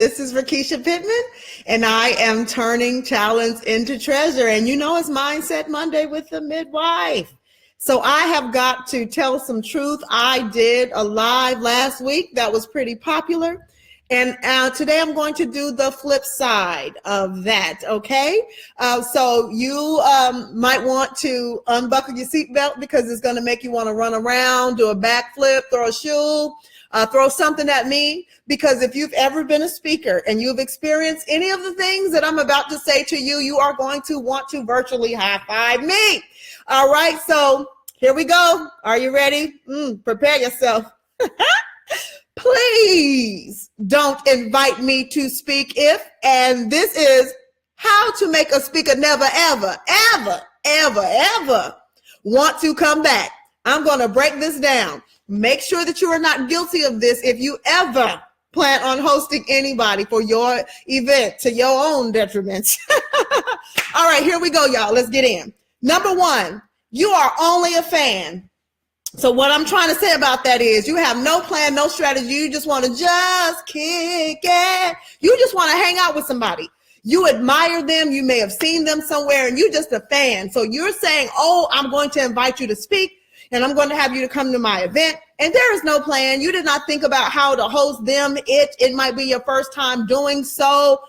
This is Rakisha Pittman, and I am turning talents into treasure. And you know, it's Mindset Monday with the midwife. So I have got to tell some truth. I did a live last week that was pretty popular. And today I'm going to do the flip side of that, okay? So you might want to unbuckle your seatbelt because it's going to make you want to run around, do a backflip, throw a shoe, throw something at me. Because if you've ever been a speaker and you've experienced any of the things that I'm about to say to you, you are going to want to virtually high-five me. All right, so here we go. Are you ready? Prepare yourself. Please don't invite me to speak if, and this is how to make a speaker never, ever, ever, ever, ever want to come back. I'm going to break this down. Make sure that you are not guilty of this if you ever plan on hosting anybody for your event to your own detriment. All right, here we go, y'all. Let's get in. Number one, you are only a fan. So what I'm trying to say about that is you have no plan, no strategy. You just want to just kick it. You just want to hang out with somebody. You admire them. You may have seen them somewhere and you're just a fan. So you're saying, oh, I'm going to invite you to speak and I'm going to have you to come to my event. And there is no plan. You did not think about how to host them. It might be your first time doing so.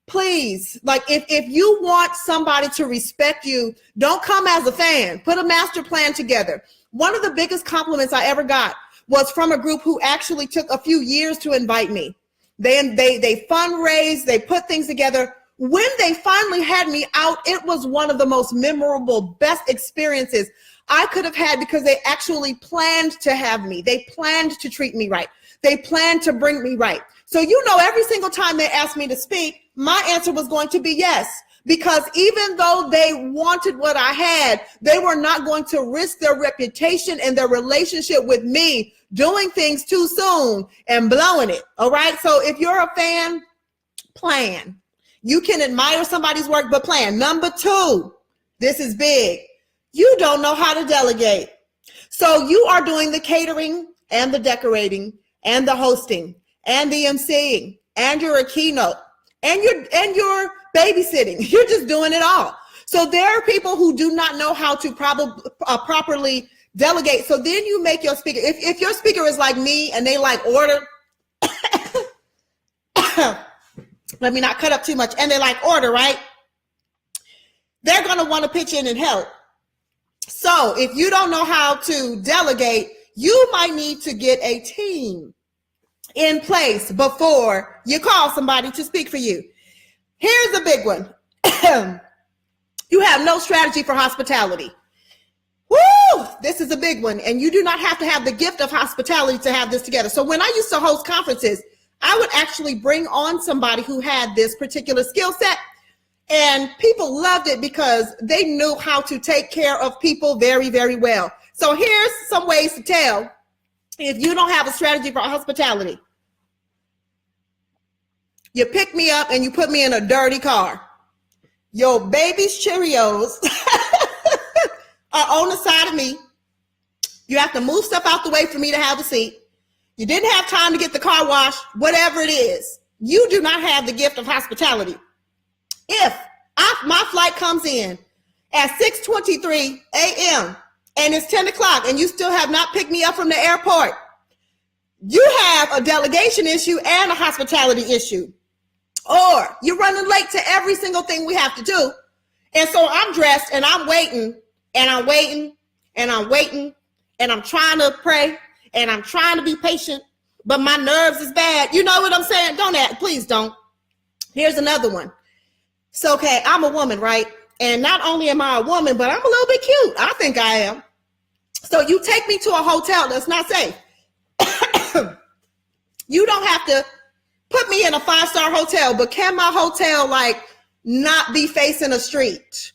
Please, like if you want somebody to respect you, don't come as a fan. Put a master plan together. One of the biggest compliments I ever got was from a group who actually took a few years to invite me. They fundraised, they put things together. When they finally had me out, it was one of the most memorable, best experiences I could have had because they actually planned to have me. They planned to treat me right. They planned to bring me right. So, you know, every single time they asked me to speak, my answer was going to be yes, because even though they wanted what I had, they were not going to risk their reputation and their relationship with me doing things too soon and blowing it. All right. So if you're a fan, plan. You can admire somebody's work, but plan. Number two, this is big. You don't know how to delegate. So you are doing the catering and the decorating and the hosting and the emceeing and you're a keynote and you're babysitting. You're just doing it all. So there are people who do not know how to properly delegate. So then you make your speaker. If your speaker is like me and they like order, let me not cut up too much, and they like order, right? They're going to want to pitch in and help. So if you don't know how to delegate, you might need to get a team in place before you call somebody to speak for you. Here's a big one. You have no strategy for hospitality. Woo! This is a big one. And you do not have to have the gift of hospitality to have this together. So when I used to host conferences, I would actually bring on somebody who had this particular skill set. And people loved it because they knew how to take care of people very, very well. So here's some ways to tell if you don't have a strategy for hospitality. You pick me up and you put me in a dirty car. Your baby's Cheerios are on the side of me. You have to move stuff out the way for me to have a seat. You didn't have time to get the car washed, whatever it is. You do not have the gift of hospitality. If my flight comes in at 6:23 a.m. and it's 10 o'clock and you still have not picked me up from the airport, you have a delegation issue and a hospitality issue. Or you're running late to every single thing we have to do. And so I'm dressed and I'm waiting and I'm waiting and I'm waiting and I'm trying to pray and I'm trying to be patient, but my nerves is bad. You know what I'm saying? Don't act, please don't. Here's another one. So, okay, I'm a woman, right? And not only am I a woman, but I'm a little bit cute. I think I am. So you take me to a hotel that's not safe. You don't have to put me in a 5-star hotel, but can my hotel not be facing a street?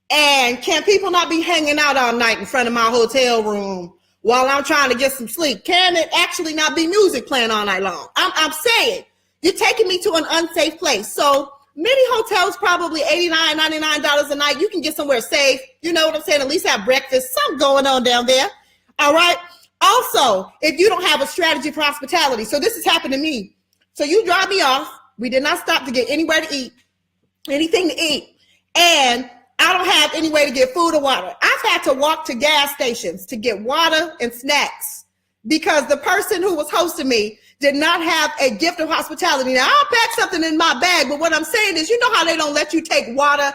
And can people not be hanging out all night in front of my hotel room while I'm trying to get some sleep? Can it actually not be music playing all night long? I'm saying you're taking me to an unsafe place. So many hotels, probably $89, $99 a night. You can get somewhere safe. You know what I'm saying? At least have breakfast. Something going on down there. All right. Also, if you don't have a strategy for hospitality, so this has happened to me. So you drop me off We did not stop to get anywhere to eat, anything to eat. And I don't have any way to get food or water. I've had to walk to gas stations to get water and snacks because the person who was hosting me did not have a gift of hospitality. Now, I'll pack something in my bag, but what I'm saying is, you know how they don't let you take water?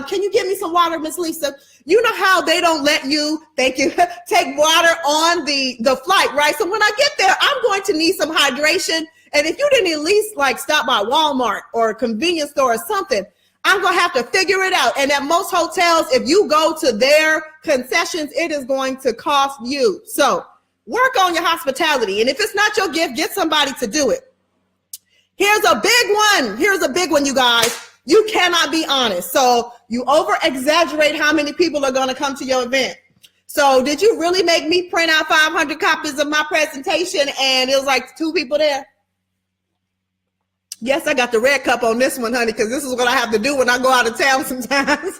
Can you give me some water, Miss Lisa? You know how they don't let you, thank you, take water on the flight, right? So when I get there, I'm going to need some hydration. And if you didn't at least like stop by Walmart or a convenience store or something, I'm going to have to figure it out. And at most hotels, if you go to their concessions, it is going to cost you. So work on your hospitality. And if it's not your gift, get somebody to do it. Here's a big one. Here's a big one, you guys. You cannot be honest. So you over exaggerate how many people are going to come to your event. So did you really make me print out 500 copies of my presentation and it was like 2 people there? Yes, I got the red cup on this one, honey, because this is what I have to do when I go out of town sometimes.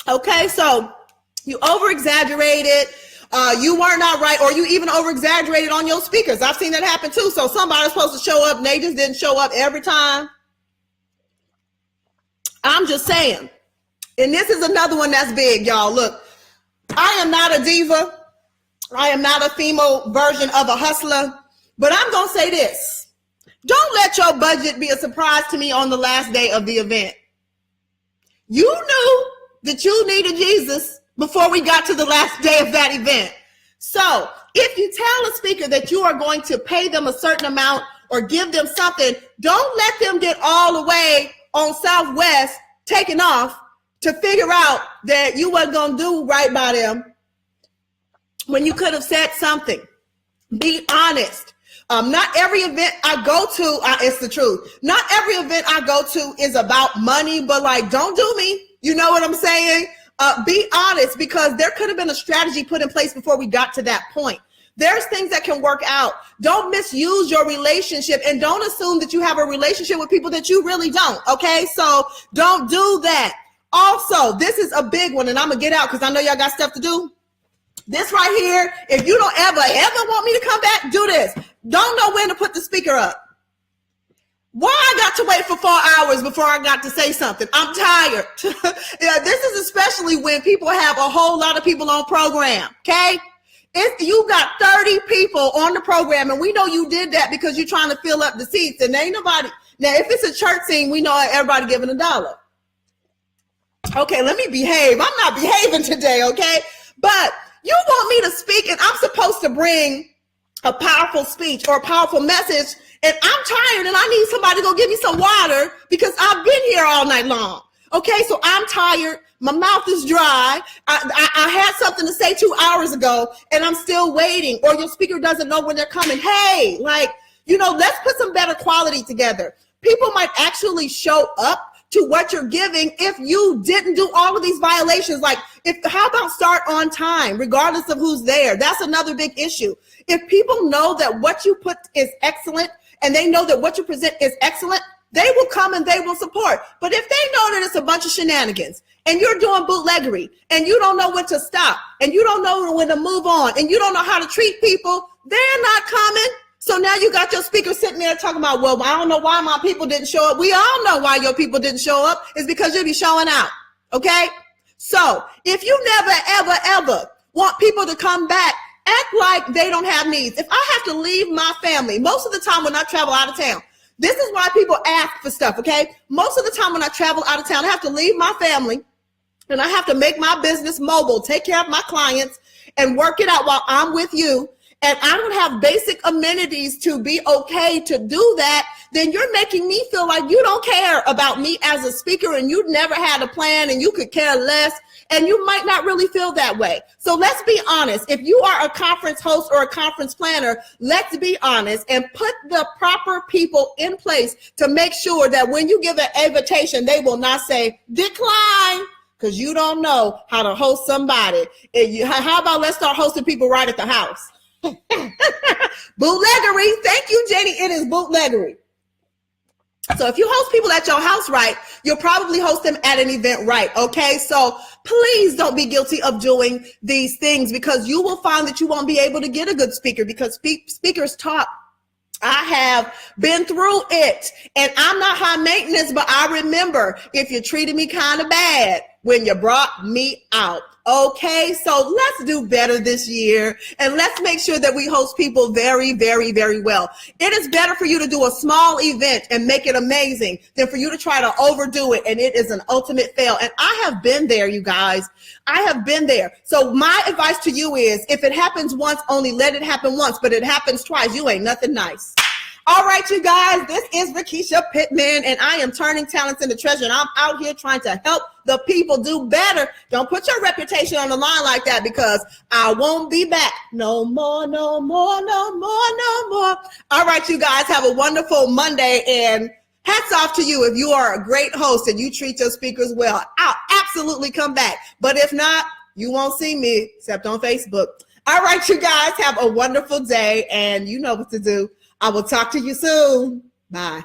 Okay, so you over exaggerated. You were not right, or you even over exaggerated on your speakers. I've seen that happen too. So somebody's supposed to show up and they just didn't show up every time. I'm just saying. And this is another one that's big, y'all. Look, I am not a diva. I am not a female version of a hustler. But I'm going to say this. Don't let your budget be a surprise to me on the last day of the event. You knew that you needed Jesus before we got to the last day of that event. So if you tell a speaker that you are going to pay them a certain amount or give them something, don't let them get all the way on Southwest taking off to figure out that you weren't going to do right by them when you could have said something. Be honest. Not every event I go to, it's the truth. Not every event I go to is about money, but like, don't do me. You know what I'm saying? Be honest, because there could have been a strategy put in place before we got to that point. There's things that can work out. Don't misuse your relationship and don't assume that you have a relationship with people that you really don't. Okay, so don't do that. Also, this is a big one, and I'm gonna get out because I know y'all got stuff to do. This right here, if you don't ever want me to come back, do this. Don't know when to put the speaker up. Why I got to wait for 4 hours before I got to say something? I'm tired. Yeah, this is especially when people have a whole lot of people on program, okay? If you got 30 people on the program, and we know you did that because you're trying to fill up the seats, and ain't nobody. Now, if it's a church scene, we know everybody giving $1. Okay, let me behave. I'm not behaving today, okay? But you want me to speak, and I'm supposed to bring a powerful speech or a powerful message, and I'm tired, and I need somebody to go give me some water because I've been here all night long. Okay, so I'm tired. My mouth is dry. I had something to say 2 hours ago, and I'm still waiting. Or your speaker doesn't know when they're coming. Hey, let's put some better quality together. People might actually show up to what you're giving if you didn't do all of these violations. How about start on time, regardless of who's there? That's another big issue. If people know that what you put is excellent and they know that what you present is excellent, they will come and they will support. But if they know that it's a bunch of shenanigans and you're doing bootleggery and you don't know when to stop and you don't know when to move on and you don't know how to treat people, they're not coming. So now you got your speaker sitting there talking about, well, I don't know why my people didn't show up. We all know why your people didn't show up. It's because you be showing out. Okay? So if you never, ever want people to come back, act like they don't have needs. If I have to leave my family, most of the time when I travel out of town, this is why people ask for stuff, okay? Most of the time when I travel out of town, I have to leave my family and I have to make my business mobile, take care of my clients and work it out while I'm with you. And I don't have basic amenities to be okay to do that, then you're making me feel like you don't care about me as a speaker and you never had a plan and you could care less. And you might not really feel that way. So let's be honest. If you are a conference host or a conference planner, let's be honest and put the proper people in place to make sure that when you give an invitation, they will not say decline because you don't know how to host somebody. How about let's start hosting people right at the house? Bootleggery. Thank you, Jenny. It is bootleggery. So if you host people at your house right, you'll probably host them at an event right, okay? So please don't be guilty of doing these things because you will find that you won't be able to get a good speaker because speakers talk I have been through it, and I'm not high maintenance, but I remember if you treated me kind of bad when you brought me out. Okay, so let's do better this year, and let's make sure that we host people very, very, very well. It is better for you to do a small event and make it amazing than for you to try to overdo it, and it is an ultimate fail. And I have been there, you guys. I have been there. So my advice to you is, if it happens once, only let it happen once, but it happens twice, you ain't nothing nice. All right, you guys, this is Rakisha Pittman, and I am turning talents into treasure, and I'm out here trying to help the people do better. Don't put your reputation on the line like that, because I won't be back. No more, no more, no more, no more. All right, you guys, have a wonderful Monday, and hats off to you if you are a great host and you treat your speakers well. I'll absolutely come back. But if not, you won't see me except on Facebook. All right, you guys, have a wonderful day, and you know what to do. I will talk to you soon. Bye.